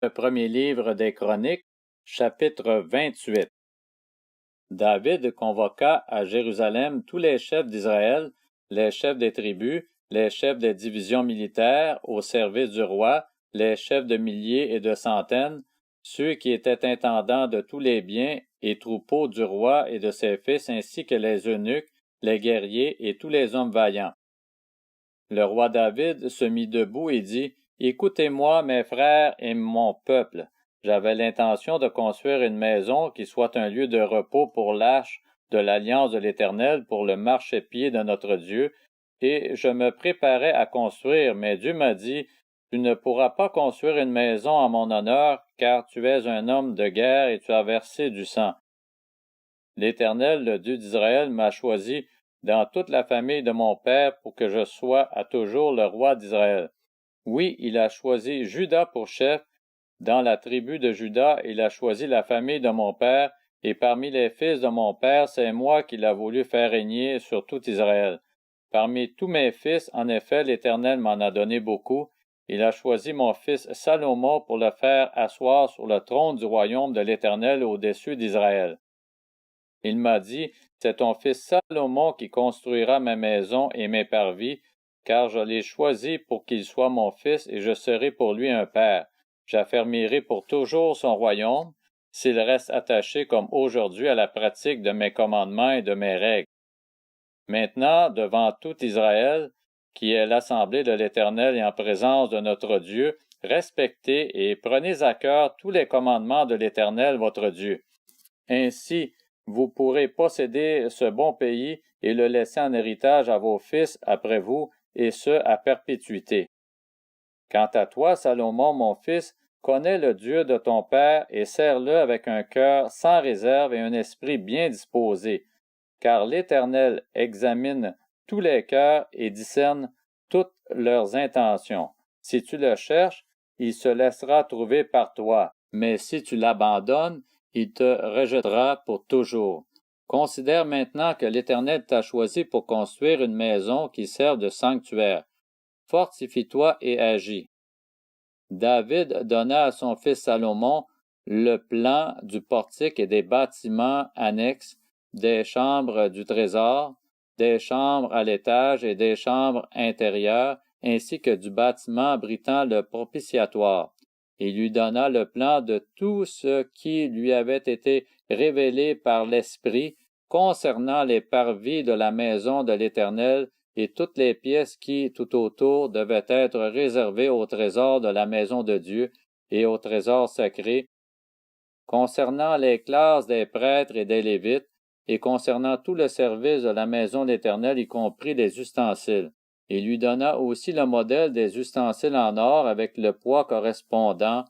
Le premier livre des Chroniques, chapitre 28. David convoqua à Jérusalem tous les chefs d'Israël, les chefs des tribus, les chefs des divisions militaires au service du roi, les chefs de milliers et de centaines, ceux qui étaient intendants de tous les biens et troupeaux du roi et de ses fils, ainsi que les eunuques, les guerriers et tous les hommes vaillants. Le roi David se mit debout et dit, « Écoutez-moi, mes frères et mon peuple. J'avais l'intention de construire une maison qui soit un lieu de repos pour l'arche de l'alliance de l'Éternel, pour le marchepied de notre Dieu, et je me préparais à construire, mais Dieu m'a dit, « Tu ne pourras pas construire une maison en mon honneur, car tu es un homme de guerre et tu as versé du sang. L'Éternel, le Dieu d'Israël, m'a choisi dans toute la famille de mon père pour que je sois à toujours le roi d'Israël. Oui, il a choisi Juda pour chef. Dans la tribu de Juda, il a choisi la famille de mon père, et parmi les fils de mon père, c'est moi qu'il a voulu faire régner sur tout Israël. Parmi tous mes fils, en effet, l'Éternel m'en a donné beaucoup. Il a choisi mon fils Salomon pour le faire asseoir sur le trône du royaume de l'Éternel au-dessus d'Israël. Il m'a dit, c'est ton fils Salomon qui construira ma maison et mes parvis, car je l'ai choisi pour qu'il soit mon fils et je serai pour lui un père. J'affermirai pour toujours son royaume, s'il reste attaché comme aujourd'hui à la pratique de mes commandements et de mes règles. Maintenant, devant tout Israël, qui est l'assemblée de l'Éternel et en présence de notre Dieu, respectez et prenez à cœur tous les commandements de l'Éternel votre Dieu. Ainsi, vous pourrez posséder ce bon pays et le laisser en héritage à vos fils après vous, et ce à perpétuité. Quant à toi, Salomon, mon fils, connais le Dieu de ton père et sers-le avec un cœur sans réserve et un esprit bien disposé, car l'Éternel examine tous les cœurs et discerne toutes leurs intentions. Si tu le cherches, il se laissera trouver par toi, mais si tu l'abandonnes, il te rejettera pour toujours. Considère maintenant que l'Éternel t'a choisi pour construire une maison qui serve de sanctuaire. Fortifie-toi et agis. David donna à son fils Salomon le plan du portique et des bâtiments annexes, des chambres du trésor, des chambres à l'étage et des chambres intérieures, ainsi que du bâtiment abritant le propitiatoire. Il lui donna le plan de tout ce qui lui avait été révélé par l'Esprit concernant les parvis de la maison de l'Éternel et toutes les pièces qui, tout autour, devaient être réservées au trésor de la maison de Dieu et au trésor sacré, concernant les classes des prêtres et des Lévites, et concernant tout le service de la maison de l'Éternel, y compris les ustensiles. Il lui donna aussi le modèle des ustensiles en or avec le poids correspondant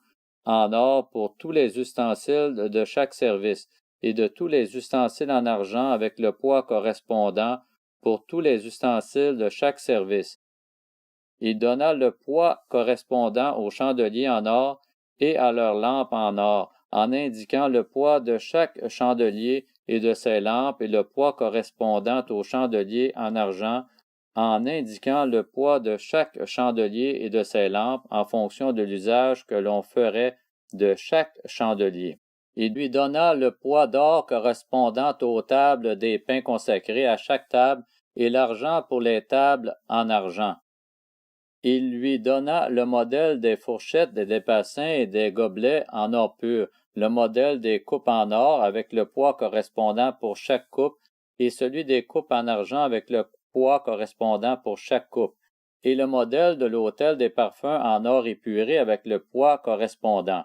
en or pour tous les ustensiles de chaque service, et de tous les ustensiles en argent avec le poids correspondant pour tous les ustensiles de chaque service. Il donna le poids correspondant aux chandeliers en or et à leurs lampes en or, en indiquant le poids de chaque chandelier et de ses lampes et le poids correspondant aux chandeliers en argent, en indiquant le poids de chaque chandelier et de ses lampes en fonction de l'usage que l'on ferait de chaque chandelier. Il lui donna le poids d'or correspondant aux tables des pains consacrés à chaque table et l'argent pour les tables en argent. Il lui donna le modèle des fourchettes, des bassins et des gobelets en or pur, le modèle des coupes en or avec le poids correspondant pour chaque coupe et celui des coupes en argent avec le poids correspondant pour chaque coupe, et le modèle de l'autel des parfums en or épuré avec le poids correspondant.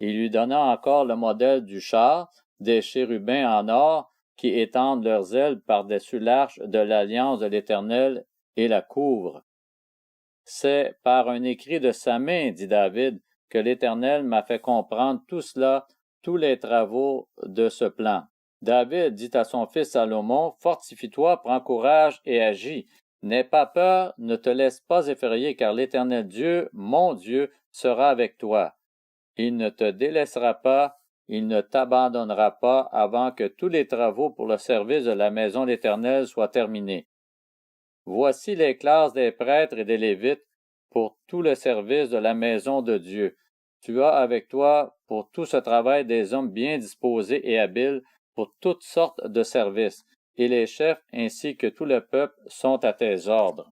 Il lui donna encore le modèle du char, des chérubins en or qui étendent leurs ailes par-dessus l'arche de l'alliance de l'Éternel et la couvrent. C'est par un écrit de sa main, dit David, que l'Éternel m'a fait comprendre tout cela, tous les travaux de ce plan. David dit à son fils Salomon, « Fortifie-toi, prends courage et agis. N'aie pas peur, ne te laisse pas effrayer, car l'Éternel Dieu, mon Dieu, sera avec toi. Il ne te délaissera pas, il ne t'abandonnera pas avant que tous les travaux pour le service de la maison de l'Éternel soient terminés. Voici les classes des prêtres et des Lévites pour tout le service de la maison de Dieu. Tu as avec toi pour tout ce travail des hommes bien disposés et habiles pour toutes sortes de services, et les chefs ainsi que tout le peuple sont à tes ordres.